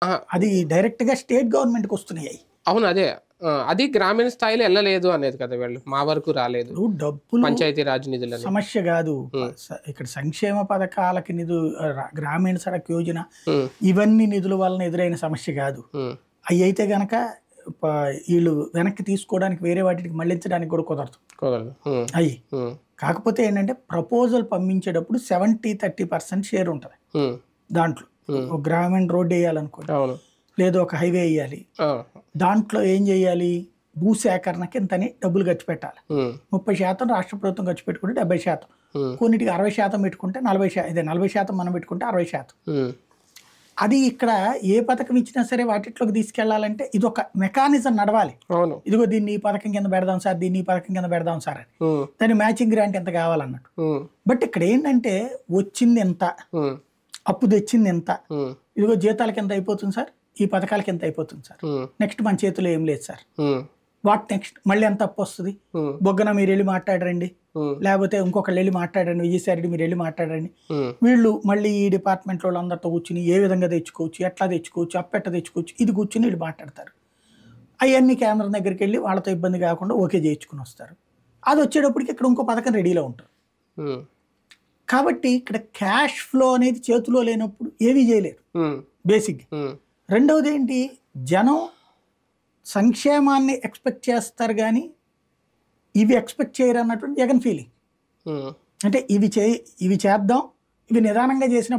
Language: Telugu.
ఆహా! అది డైరెక్ట్‌గా స్టేట్ గవర్నమెంట్‌కి వస్తున్నాయి. అవును. అదే. అది గ్రామీణ స్థాయిలో ఎళ్ళలేదు అనేది కదా! వీళ్ళు. మా వరకు రాలేదు. ఇప్పుడు డబ్బులు పంచాయతీ రాజ్ నిధులని. సమస్య గాదు. హ్మ్. ఇక్కడ సంక్షేమ పథకాలకి గ్రామీణ సడక్ యోజన హ్మ్. ఇవన్నీ నిధుల వలన ఎదురైన సమస్య గాదు. హ్మ్. అయ్యయితే గనక ప ఈళ్ళు వెనక్కి తీసుకోవడానికి వేరే వాటికి మళ్ళించడానికి కూడా కుదరదు. కుదరదు. హ్మ్. అయి. హ్మ్. కాకపోతే ఏంటంటే ప్రపోజల్ పంపించేటప్పుడు 70-30% షేర్ ఉంటది. హ్మ్. దాంట్లో. హ్మ్. ఒక గ్రామీణ రోడ్ ఎయ్యాలనుకోండి. అవును. లేదా ఒక హైవే ఎయ్యాలి. ఆ! దాంట్లో ఏం జేయాలి? భూసేకరణకి ఇంతని డబ్బులు ఖర్చు పెట్టాలి. హ్మ్. 30% రాష్ట్ర ప్రభుత్వం ఖర్చు పెట్టుకుంటే 70%. హ్మ్. కొన్నిటికి 60% పెట్టుకుంటే 40% మనం పెట్టుకుంటే 60%. హ్మ్. అది ఇక్కడ ఏ పథకం ఇచ్చినా సరే వాటిట్లోకి తీసుకెళ్లాలంటే ఇదొక మెకానిజం నడవాలి. అవును. ఇదిగో దీన్ని ఈ పథకం కింద పెడదాం సార్, దీన్ని ఈ పథకం కింద పెడదాం సార్ అని. హ్మ్. దాని మ్యాచింగ్ గ్రాంట్ ఎంత కావాలన్నట్టు. హ్మ్. బట్ ఇక్కడ ఏంటంటే వచ్చింది ఎంత, హ్మ్. అప్పు తెచ్చింది ఎంత, హ్మ్. ఇదిగో జీతాలకి ఎంత అయిపోతుంది సార్, ఈ పథకాలకి ఎంత అయిపోతుంది సార్, హ్మ్. నెక్స్ట్ మన చేతిలో ఏం లేదు సార్, హ్మ్. వాట్ నెక్స్ట్ మళ్ళీ ఎంత అప్పు వస్తుంది, హ్మ్. బొగ్గన మీరు వెళ్ళి మాట్లాడరండి, హ్మ్. లేకపోతే ఇంకొకళ్ళు వెళ్ళి మాట్లాడండి, విజయసాయిరెడ్డి మీరు వెళ్ళి మాట్లాడండి. హ్మ్. వీళ్ళు మళ్ళీ ఈ డిపార్ట్మెంట్ వాళ్ళందరితో కూర్చుని ఏ విధంగా తెచ్చుకోవచ్చు, ఎట్లా తెచ్చుకోవచ్చు, అప్పెట్ట తెచ్చుకోవచ్చు, ఇది కూర్చుని వీళ్ళు మాట్లాడతారు. అవన్నీ కేంద్రం దగ్గరికి వెళ్ళి వాళ్ళతో ఇబ్బంది కాకుండా ఓకే చేయించుకుని వస్తారు. అది వచ్చేటప్పటికి ఇక్కడ ఇంకో పథకం రెడీలో ఉంటుంది. హ్మ్. కాబట్టి ఇక్కడ క్యాష్ ఫ్లో అనేది చేతిలో లేనప్పుడు ఏమీ చేయలేరు హ్మ్. బేసిక్. హ్మ్. రెండవది ఏంటి, జనం సంక్షేమాన్ని ఎక్స్పెక్ట్ చేస్తారు కానీ ఇవి ఎక్స్పెక్ట్ చేయరు అన్నటువంటి జగన్ ఫీలింగ్. హ్మ్. అంటే ఇవి చేద్దాం, ఇవి నిదానంగా చేసిన